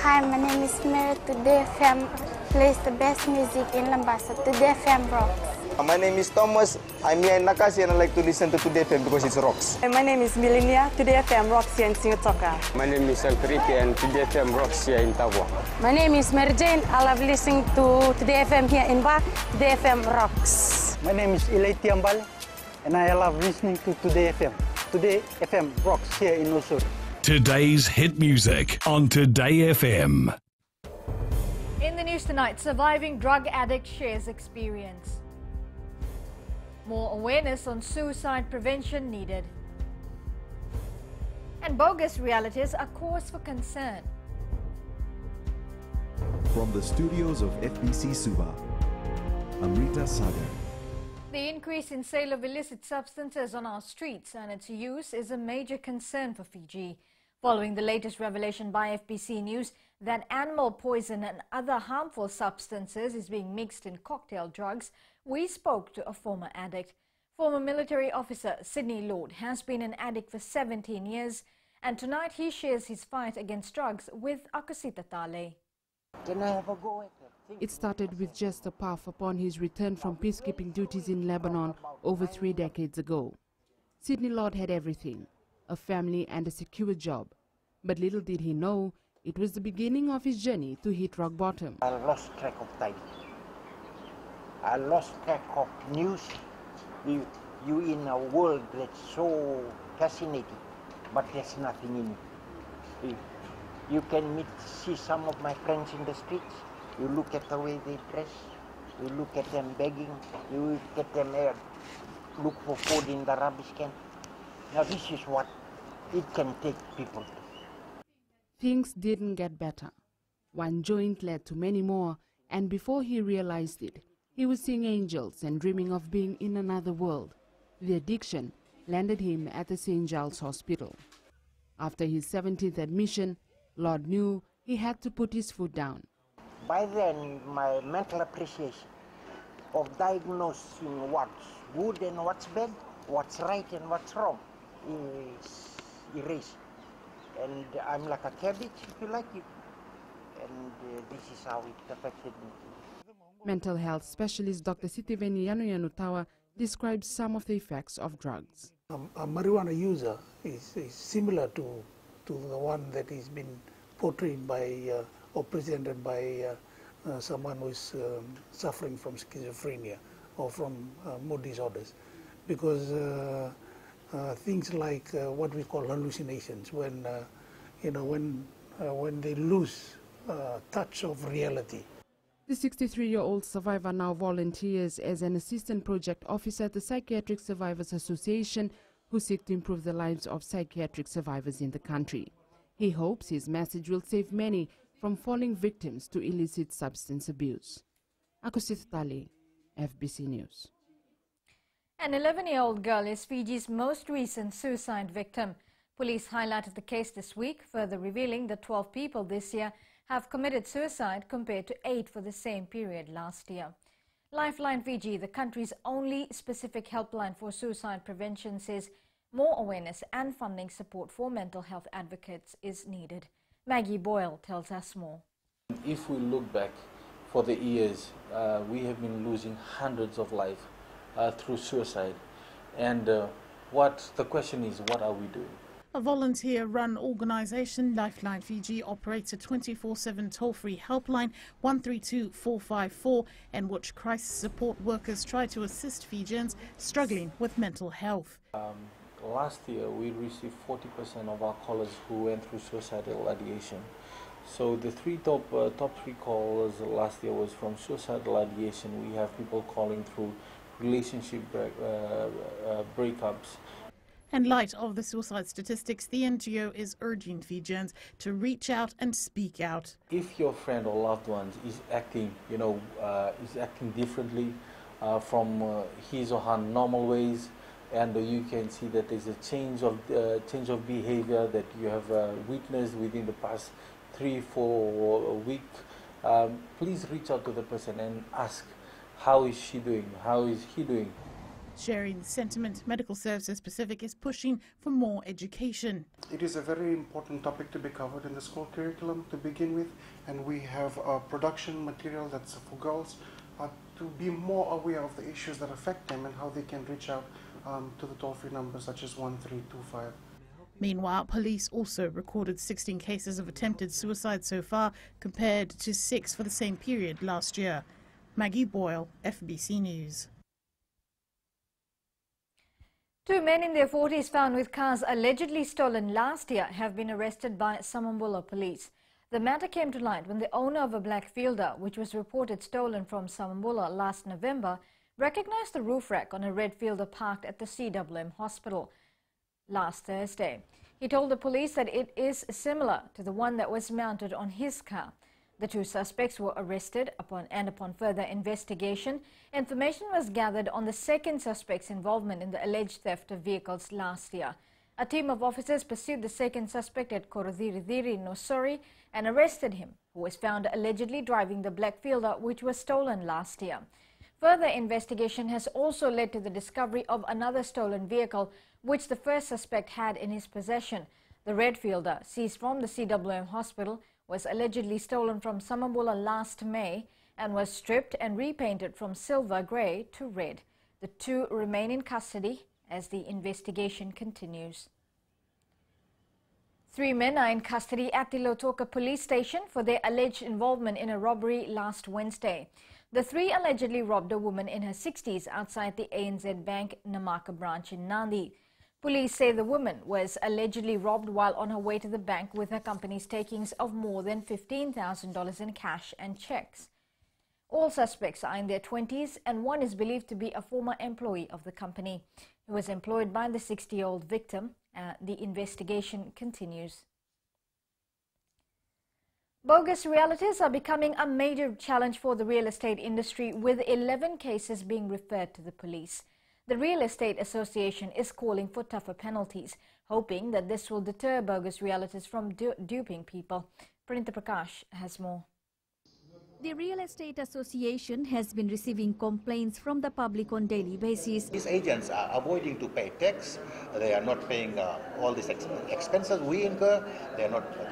Hi, my name is Mary. Today FM plays the best music in Lambasa. Today FM rocks. My name is Thomas. I'm here in Nakasi and I like to listen to Today FM because it rocks. My name is Milenia. Today FM rocks here in Singapour. My name is Alfriti and Today FM rocks here in Tavua. My name is Mary Jane. I love listening to Today FM here in Ba. Today FM rocks. My name is Ilaiti Ambal and I love listening to Today FM. Today FM rocks here in Osur. Today's hit music on Today FM. In the news tonight, surviving drug addict shares experience. More awareness on suicide prevention needed. And bogus realities are cause for concern. From the studios of FBC Suba, Amrita Sagar. The increase in sale of illicit substances on our streets and its use is a major concern for Fiji. Following the latest revelation by FBC News that animal poison and other harmful substances is being mixed in cocktail drugs, we spoke to a former addict. Former military officer Sydney Lord has been an addict for 17 years, and tonight he shares his fight against drugs with Akosita Tale. Can I have a go at it? It started with just a puff upon his return from peacekeeping duties in Lebanon over 3 decades ago. Sydney Lord had everything, a family and a secure job. But little did he know, it was the beginning of his journey to hit rock bottom. I lost track of time. I lost track of news. You in a world that's so fascinating, but there's nothing in it. You can see some of my friends in the streets. You look at the way they dress. You look at them begging. You look at them look for food in the rubbish can. Now this is what it can take people to. Things didn't get better. One joint led to many more, and before he realized it, he was seeing angels and dreaming of being in another world. The addiction landed him at the St. Giles Hospital. After his 17th admission, Lord knew he had to put his foot down. By then, my mental appreciation of diagnosing what's good and what's bad, what's right and what's wrong, is erased. And I'm like a cabbage, if you like it. And this is how it affected me. Mental health specialist Dr. Sitiveni Yanuyanutawa describes some of the effects of drugs. A marijuana user is similar to the one that is been portrayed by or presented by someone who is suffering from schizophrenia or from mood disorders, because things like what we call hallucinations, when when they lose touch of reality. The 63-year-old survivor now volunteers as an assistant project officer at the Psychiatric Survivors Association, who seek to improve the lives of psychiatric survivors in the country. He hopes his message will save many from falling victims to illicit substance abuse. Akosita Tale, FBC News. An 11-year-old girl is Fiji's most recent suicide victim. Police highlighted the case this week, further revealing that 12 people this year have committed suicide compared to 8 for the same period last year. Lifeline Fiji, the country's only specific helpline for suicide prevention, says more awareness and funding support for mental health advocates is needed. Maggie Boyle tells us more. If we look back for the years, we have been losing hundreds of lives through suicide. And the question is, what are we doing? A volunteer-run organisation, Lifeline Fiji, operates a 24/7 toll-free helpline 132454, in which crisis support workers try to assist Fijians struggling with mental health. Last year, we received 40% of our callers who went through suicidal ideation. So the top three callers last year was from suicidal ideation. We have people calling through relationship breakups. In light of the suicide statistics, the NGO is urging Fijians to reach out and speak out. If your friend or loved one is acting, differently from his or her normal ways, and you can see that there's a change of behavior that you have witnessed within the past 3-4 weeks, please reach out to the person and ask, how is she doing? How is he doing? Sharing the sentiment, Medical Services Pacific is pushing for more education. It is a very important topic to be covered in the school curriculum to begin with, and we have production material that's for girls to be more aware of the issues that affect them and how they can reach out to the toll-free numbers such as 1325. Meanwhile, police also recorded 16 cases of attempted suicide so far, compared to 6 for the same period last year. Maggie Boyle, FBC News. 2 men in their 40s found with cars allegedly stolen last year have been arrested by Samambula police. The matter came to light when the owner of a black fielder, which was reported stolen from Samambula last November, recognized the roof rack on a red fielder parked at the CWM hospital last Thursday. He told the police that it is similar to the one that was mounted on his car. The 2 suspects were arrested upon further investigation. Information was gathered on the second suspect's involvement in the alleged theft of vehicles last year. A team of officers pursued the second suspect at Korodiri Nosori and arrested him, who was found allegedly driving the black fielder which was stolen last year. Further investigation has also led to the discovery of another stolen vehicle which the first suspect had in his possession. The red fielder, seized from the CWM hospital, was allegedly stolen from Samambula last May and was stripped and repainted from silver grey to red. The 2 remain in custody as the investigation continues. 3 men are in custody at the Lautoka police station for their alleged involvement in a robbery last Wednesday. The 3 allegedly robbed a woman in her 60s outside the ANZ Bank Namaka branch in Nandi. Police say the woman was allegedly robbed while on her way to the bank with her company's takings of more than $15,000 in cash and checks. All suspects are in their 20s and one is believed to be a former employee of the company. He was employed by the 60-year-old victim. The investigation continues. Bogus realtors are becoming a major challenge for the real estate industry, with 11 cases being referred to the police. The Real Estate Association is calling for tougher penalties, hoping that this will deter bogus realtors from duping people. Pranita Prakash has more. The Real Estate Association has been receiving complaints from the public on daily basis. These agents are avoiding to pay tax. They are not paying all these expenses we incur. They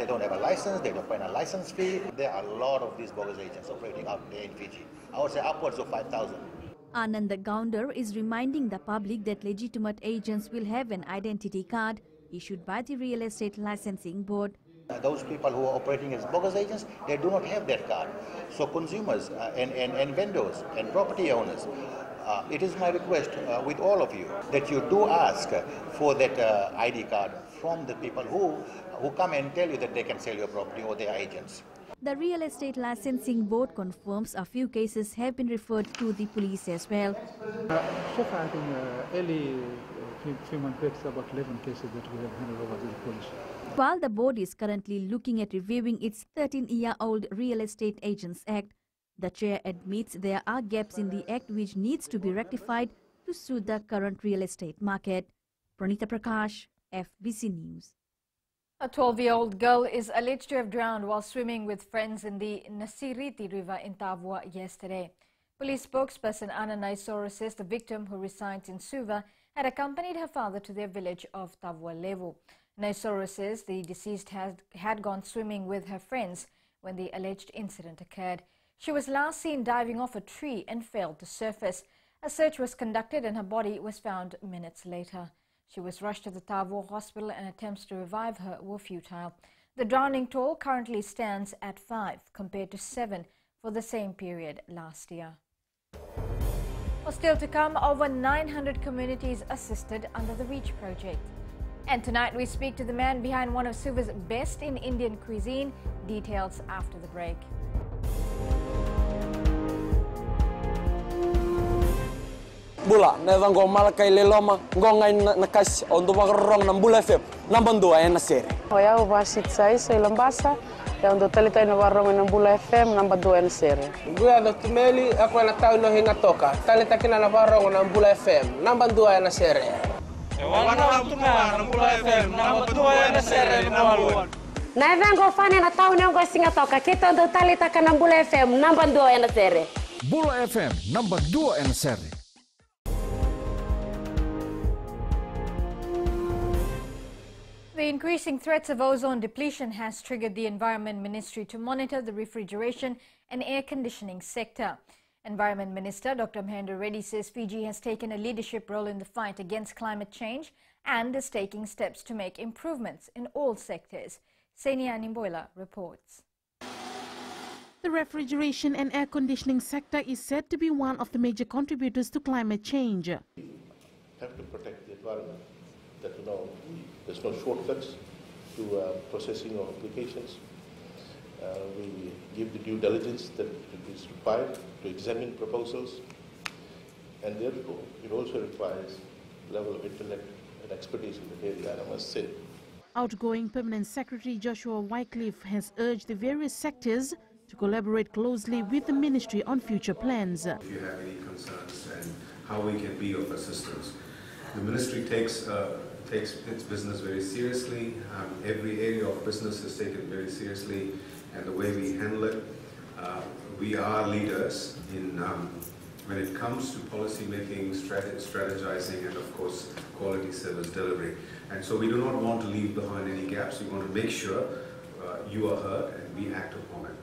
don't have a license. They don't pay a license fee. There are a lot of these bogus agents operating out there in Fiji. I would say upwards of 5,000. Anand Gounder is reminding the public that legitimate agents will have an identity card issued by the Real Estate Licensing Board. Those people who are operating as bogus agents, they do not have that card. So consumers and vendors and property owners, it is my request with all of you that you do ask for that ID card from the people who come and tell you that they can sell your property or they are agents. The Real Estate Licensing Board confirms a few cases have been referred to the police as well. So far, I think early few months back, about 11 cases that we have handed over to the police. While the board is currently looking at reviewing its 13-year-old Real Estate Agents Act, the chair admits there are gaps in the act which needs to be rectified to suit the current real estate market. Pranita Prakash, FBC News. A 12-year-old girl is alleged to have drowned while swimming with friends in the Nasiriti River in Tavua yesterday. Police spokesperson Anna Naisoro says the victim, who resides in Suva, had accompanied her father to their village of Tavua Levu. Naisoro says the deceased had gone swimming with her friends when the alleged incident occurred. She was last seen diving off a tree and failed to surface. A search was conducted and her body was found minutes later. She was rushed to the Tavua hospital and attempts to revive her were futile. The drowning toll currently stands at 5 compared to 7 for the same period last year. Well, still to come, over 900 communities assisted under the REACH project. And tonight we speak to the man behind one of Suva's best in Indian cuisine. Details after the break. Bula, neva ngo malakai leloma, ngo ngai nakas ondo magrong ng Bula FM, nambang 2 na sere. Hoya ubasit sai sa Ilambasa, ya ondo talita na warong ng Bula FM, nambang 2 na sere. Guya do tumeli, ako na tao no hinga toka, talita kina na warong ng Bula FM, nambang 2 na sere. Wana tuma ng Bula FM, nambang 2 na sere nawaluan. Na vengo fane na tao ngo singa toka, kita ondo talita ka ng Bula FM, nambang 2 na sere. Bula FM, nambang 2 na sere. The increasing threats of ozone depletion has triggered the Environment Ministry to monitor the refrigeration and air conditioning sector. Environment Minister Dr. Amended Reddy says Fiji has taken a leadership role in the fight against climate change and is taking steps to make improvements in all sectors. Senia Nimboila reports. The refrigeration and air conditioning sector is said to be one of the major contributors to climate change. We have to protect the environment. That there's no shortcuts to processing of applications. We give the due diligence that is required to examine proposals, and therefore it also requires a level of intellect and expertise in the area, I must say. Outgoing Permanent Secretary Joshua Wycliffe has urged the various sectors to collaborate closely with the ministry on future plans. If you have any concerns and how we can be of assistance. The ministry takes its business very seriously. Every area of business is taken very seriously, and the way we handle it, we are leaders in when it comes to policy making, strategizing, and of course quality service delivery. And so we do not want to leave behind any gaps. We want to make sure you are heard and we act upon it.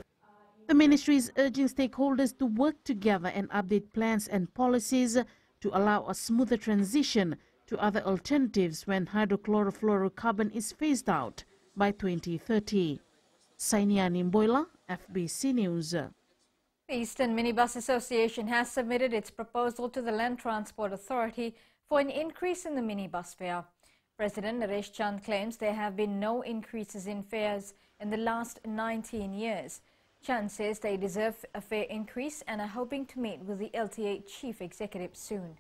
The ministry is urging stakeholders to work together and update plans and policies to allow a smoother transition to other alternatives when hydrochlorofluorocarbon is phased out by 2030. Sainia Nimboila, FBC News. The Eastern Minibus Association has submitted its proposal to the Land Transport Authority for an increase in the minibus fare. President Naresh Chand claims there have been no increases in fares in the last 19 years. Chand says they deserve a fare increase and are hoping to meet with the LTA Chief Executive soon.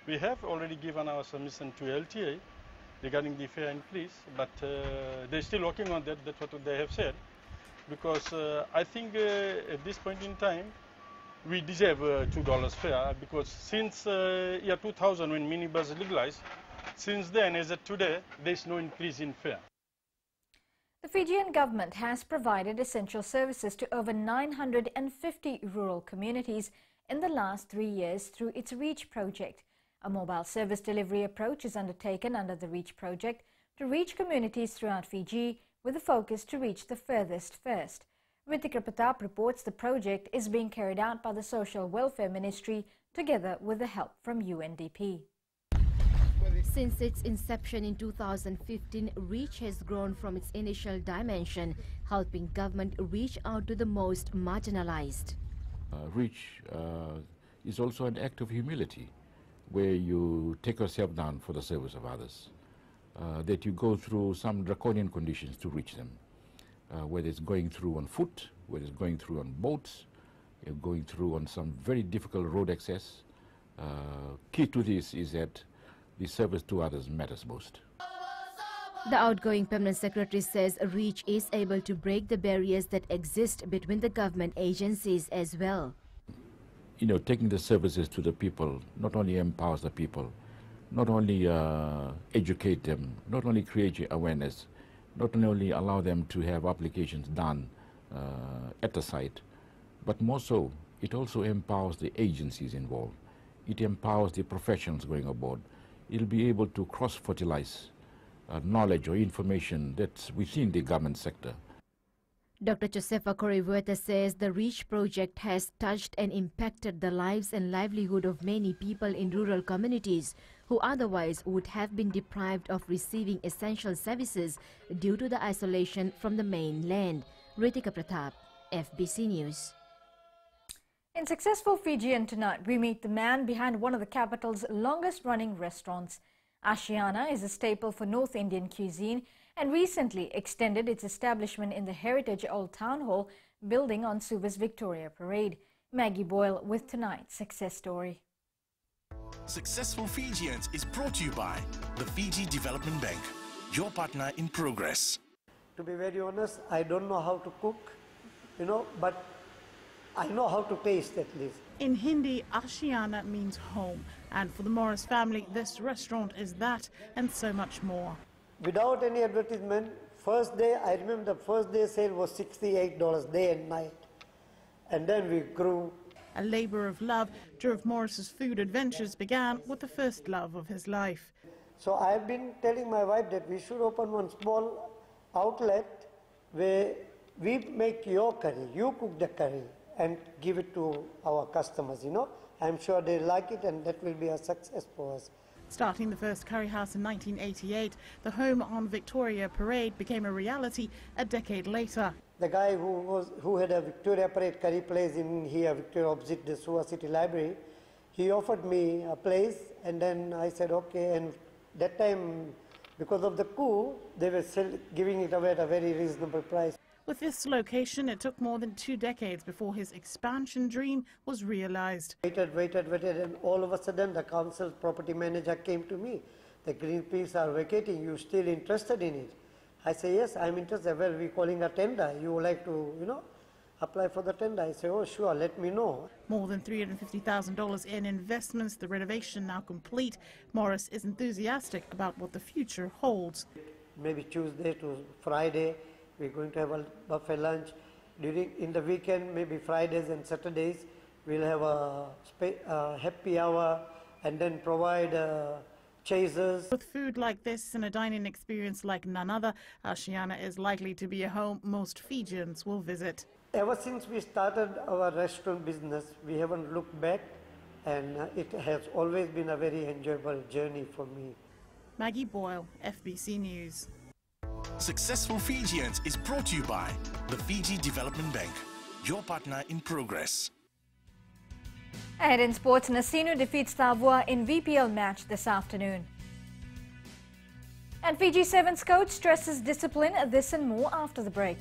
We have already given our submission to LTA regarding the fare increase, but they're still working on that. That's what they have said. Because I think at this point in time, we deserve $2 fare, because since year 2000, when minibus legalized, since then, as of today, there's no increase in fare. The Fijian government has provided essential services to over 950 rural communities in the last 3 years through its REACH project. A mobile service delivery approach is undertaken under the REACH project to reach communities throughout Fiji with a focus to reach the furthest first. Ritika Pratap reports the project is being carried out by the Social Welfare Ministry together with the help from UNDP. Since its inception in 2015, REACH has grown from its initial dimension, helping government reach out to the most marginalized. REACH is also an act of humility, where you take yourself down for the service of others, that you go through some draconian conditions to reach them, whether it's going through on foot, whether it's going through on boats, you're going through on some very difficult road access. Key to this is that the service to others matters most. The outgoing Permanent Secretary says REACH is able to break the barriers that exist between the government agencies as well. Taking the services to the people not only empowers the people, not only educate them, not only create awareness, not only allow them to have applications done at the site, but more so, it also empowers the agencies involved. It empowers the professionals going aboard. It'll be able to cross-fertilize knowledge or information that's within the government sector. Dr. Josefa Korivueta says the REACH project has touched and impacted the lives and livelihood of many people in rural communities who otherwise would have been deprived of receiving essential services due to the isolation from the mainland. Ritika Pratap, FBC News. In Successful Fijian tonight, we meet the man behind one of the capital's longest-running restaurants. Ashiana is a staple for North Indian cuisine and recently extended its establishment in the Heritage Old Town Hall building on Suva's Victoria Parade. Maggie Boyle with tonight's success story. Successful Fijians is brought to you by the Fiji Development Bank, your partner in progress. To be very honest, I don't know how to cook, but I know how to taste at least. In Hindi, Ashiana means home, and for the Morris family, this restaurant is that and so much more. Without any advertisement, first day, I remember the first day sale was $68 day and night. And then we grew. A labour of love, two of Morris's food adventures began with the first love of his life. So I've been telling my wife that we should open one small outlet where we make your curry, you cook the curry and give it to our customers, you know. I'm sure they like it and that will be a success for us. Starting the first curry house in 1988, the home on Victoria Parade became a reality a decade later. The guy who had a Victoria Parade curry place in here, Victoria, opposite the Suva City Library, he offered me a place, and then I said okay. And that time, because of the coup, they were giving it away at a very reasonable price. With this location, it took more than 2 decades before his expansion dream was realized. Waited, and all of a sudden the council property manager came to me. The Greenpeace are vacating, you still interested in it? I say, yes, I'm interested. Well, we're calling a tender. You would like to, you know, apply for the tender? I say, oh, sure, let me know. More than $350,000 in investments, the renovation now complete. Morris is enthusiastic about what the future holds. Maybe Tuesday to Friday, we're going to have a buffet lunch. In the weekend, maybe Fridays and Saturdays, we'll have a happy hour and then provide chasers. With food like this and a dining experience like none other, Ashiana is likely to be a home most Fijians will visit. Ever since we started our restaurant business, we haven't looked back, and it has always been a very enjoyable journey for me. Maggie Boyle, FBC News. Successful Fijians is brought to you by the Fiji Development Bank, your partner in progress. And in sports, Nasinu defeats Tavua in VPL match this afternoon. And Fiji Sevens coach stresses discipline, this and more after the break.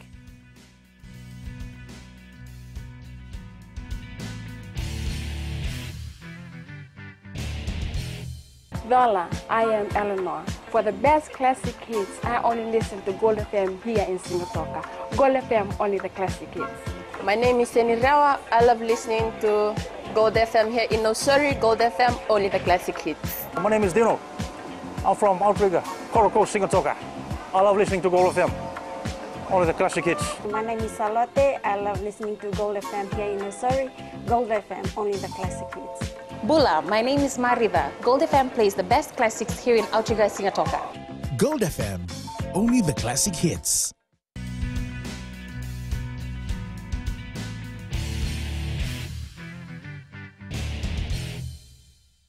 Dola, I am Eleanor. For the best classic hits, I only listen to Gold FM here in Singatoka. Gold FM, only the classic hits. My name is Seni Rawa. I love listening to Gold FM here in Nosuri. Gold FM, only the classic hits. My name is Dino. I'm from Outrigger, Koroko, Singatoka. I love listening to Gold FM, only the classic hits. My name is Salote. I love listening to Gold FM here in Nosuri. Gold FM, only the classic hits. Bula, my name is Mariva. Gold FM plays the best classics here in Outrigger, Singatoka. Gold FM, only the classic hits.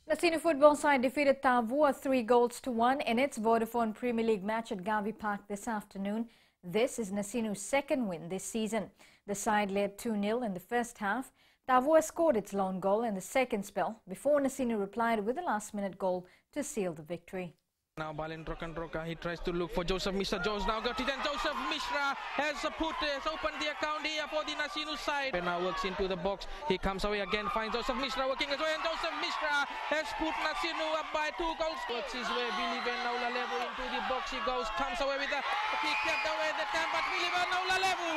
Nasinu football side defeated Tavua 3-1 in its Vodafone Premier League match at Gavi Park this afternoon. This is Nasinu's second win this season. The side led 2-0 in the first half. Tavua scored its lone goal in the second spell before Nasinu replied with a last-minute goal to seal the victory. Now Balin Roka, he tries to look for Joseph Mishra. Jones now got it, and Joseph Mishra has opened the account here for the Nasinu side. And now works into the box. He comes away again, finds Joseph Mishra working his way, and Joseph Mishra has put Nasinu up by 2 goals. Works his way, Billy Van Naula Levu into the box. He goes, comes away with a kick, kept away that time, but Billy Van Naula Levu.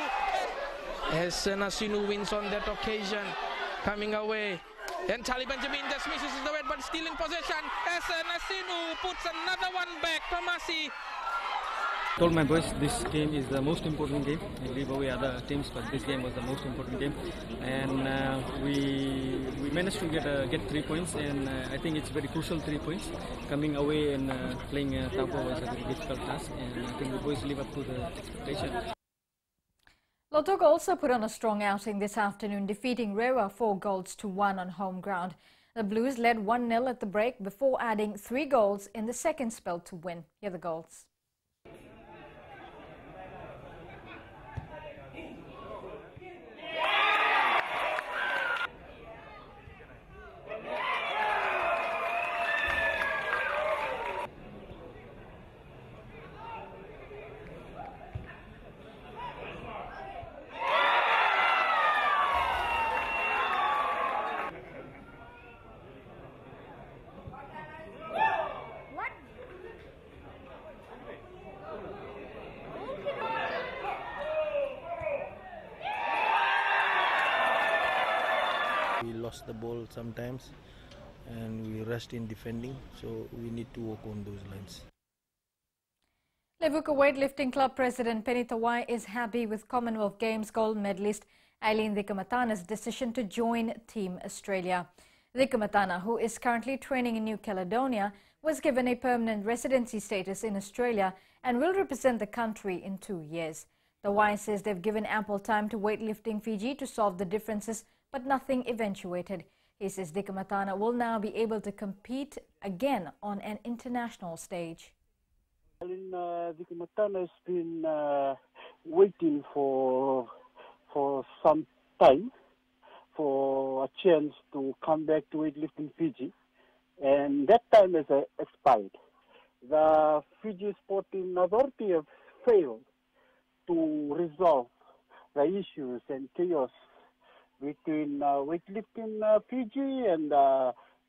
As Nasinu wins on that occasion, coming away. And Charlie Benjamin just misses the weight, but still in possession as Nasinu puts another one back. Tomasi. Told my boys this game is the most important game. We leave away other teams, but this game was the most important game, and we managed to get 3 points, and I think it's very crucial 3 points. Coming away and playing Tavua was a very difficult task, and I think the boys live up to the expectation. Lotoka also put on a strong outing this afternoon, defeating Rewa 4-1 on home ground. The Blues led 1-0 at the break before adding 3 goals in the second spell to win. Here are the goals. We lost the ball sometimes and we rushed in defending, so we need to work on those lines. Levuka Weightlifting Club President Penny Tawai is happy with Commonwealth Games gold medalist Eileen Dikamatana's decision to join Team Australia. Dikamatana, who is currently training in New Caledonia, was given a permanent residency status in Australia and will represent the country in 2 years. The Y says they've given ample time to weightlifting Fiji to solve the differences, but nothing eventuated. He says Dikamatana will now be able to compete again on an international stage. Dikamatana has been waiting for some time for a chance to come back to weightlifting Fiji, and that time has expired. The Fiji Sporting Authority have failed to resolve the issues and chaos between weightlifting Fiji and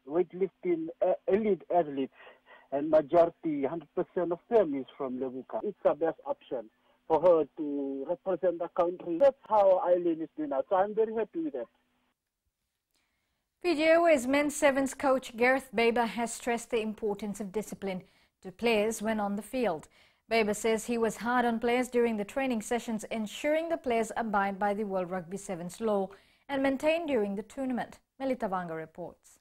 weightlifting elite athletes, and majority, 100% of them is from Levuka. It's the best option for her to represent the country. That's how Eileen is doing now, so I'm very happy with that. Fiji Airways men's sevens coach Gareth Baber has stressed the importance of discipline to players when on the field. Baber says he was hard on players during the training sessions, ensuring the players abide by the World Rugby Sevens law and maintain during the tournament. Melita Vanga reports.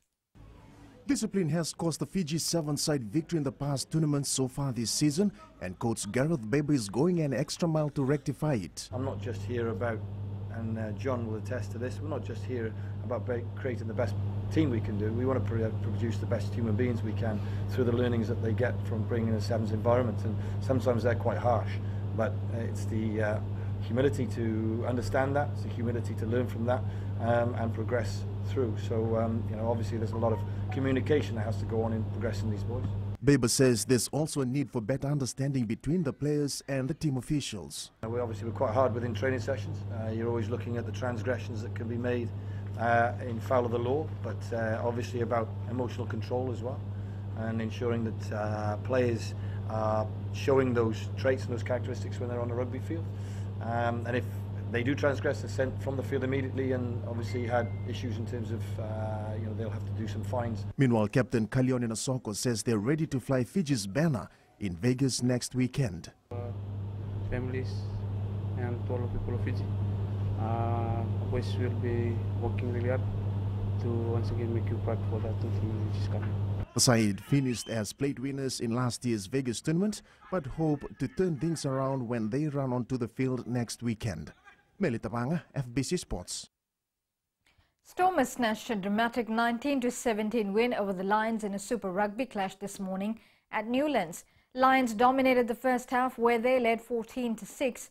Discipline has cost the Fiji seven-side victory in the past tournaments so far this season, and coach Gareth Baber is going an extra mile to rectify it. I'm not just here about, and John will attest to this, we're not just here about creating the best team we can do. We want to produce the best human beings we can through the learnings that they get from bringing a sevens environment, and sometimes they're quite harsh, but it's the humility to understand that, it's the humility to learn from that and progress through. So, you know, obviously there's a lot of communication that has to go on in progressing these boys. Baber says there's also a need for better understanding between the players and the team officials. We're quite hard within training sessions. You're always looking at the transgressions that can be made in foul of the law, but obviously about emotional control as well, and ensuring that players are showing those traits and those characteristics when they're on the rugby field. And if they do transgress, they're sent from the field immediately, and obviously had issues in terms of, you know, they'll have to do some fines. Meanwhile, Captain Kalion Nasoko says they're ready to fly Fiji's banner in Vegas next weekend. Families and to all the people of Fiji, boys will be working really hard to once again make you proud for that tournament which is coming. The side finished as plate winners in last year's Vegas tournament, but hope to turn things around when they run onto the field next weekend. Melita Vanga, FBC Sports. Stormers snatched a dramatic 19-17 win over the Lions in a Super Rugby clash this morning at Newlands. Lions dominated the first half, where they led 14-6.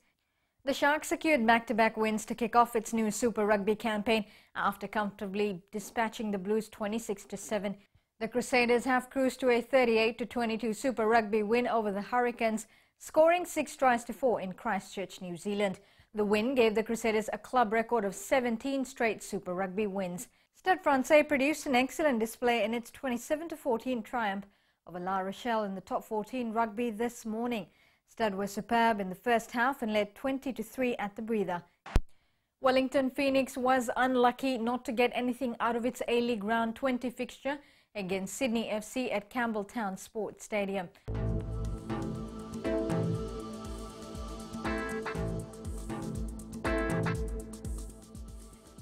The Sharks secured back-to-back wins to kick off its new Super Rugby campaign after comfortably dispatching the Blues 26-7. The Crusaders have cruised to a 38-22 Super Rugby win over the Hurricanes, scoring 6-4 in Christchurch, New Zealand. The win gave the Crusaders a club record of 17 straight Super Rugby wins. Stade Francais produced an excellent display in its 27-14 triumph over La Rochelle in the top 14 rugby this morning. Stade were superb in the first half and led 20-3 at the breather. Wellington Phoenix was unlucky not to get anything out of its A-League Round 20 fixture against Sydney FC at Campbelltown Sports Stadium.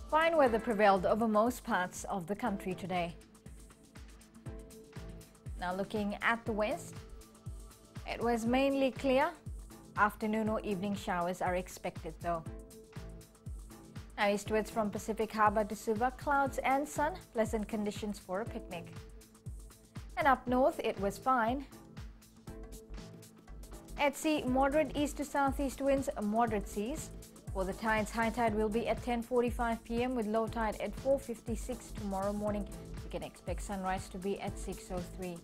Fine weather prevailed over most parts of the country today. Now looking at the west, it was mainly clear. Afternoon or evening showers are expected though. Now eastwards from Pacific Harbour to Suva, clouds and sun, pleasant conditions for a picnic. And up north it was fine. At sea, moderate east to southeast winds, moderate seas. For the tides, high tide will be at 10:45 p.m. with low tide at 4:56 tomorrow morning. You can expect sunrise to be at 6:03.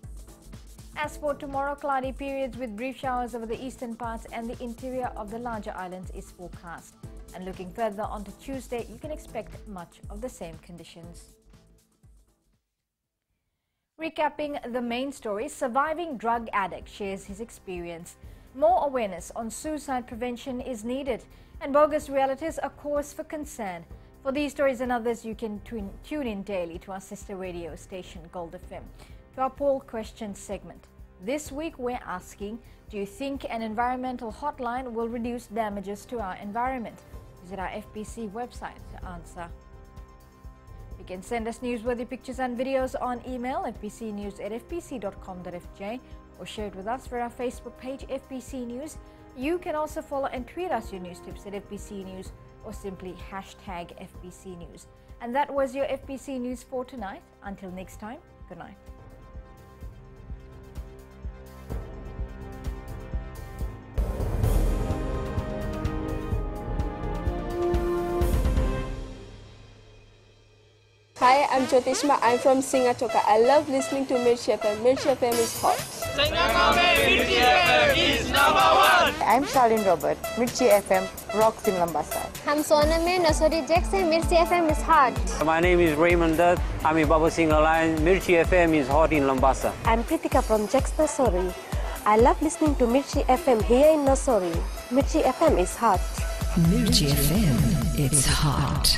As for tomorrow, cloudy periods with brief showers over the eastern parts and the interior of the larger islands is forecast. And looking further onto Tuesday, you can expect much of the same conditions. Recapping the main story, surviving drug addict shares his experience. More awareness on suicide prevention is needed, and bogus realities a cause for concern. For these stories and others, you can tune in daily to our sister radio station, Gold FM. To our poll question segment. This week we're asking, do you think an environmental hotline will reduce damages to our environment? Visit our FBC website to answer. You can send us newsworthy pictures and videos on email fbcnews@fbc.com.fj or share it with us for our Facebook page FBC News. You can also follow and tweet us your news tips at FBC News or simply hashtag FBC News. And that was your FBC News for tonight. Until next time, good night. Hi, I'm Jyotishma. I'm from Singatoka. I love listening to Mirchi FM. Mirchi FM is hot. Mirchi FM is #1. I'm Charlene Robert. Mirchi FM rocks in Lambasa. I'm Soname Nasori Jackson. Mirchi FM is hot. My name is Raymond Dutt. I'm in Baba Singh Alliance. Mirchi FM is hot in Lambasa. I'm Pritika from Jackson Nasori. I love listening to Mirchi FM here in Nasori. Mirchi FM is hot. Mirchi FM, it's hot.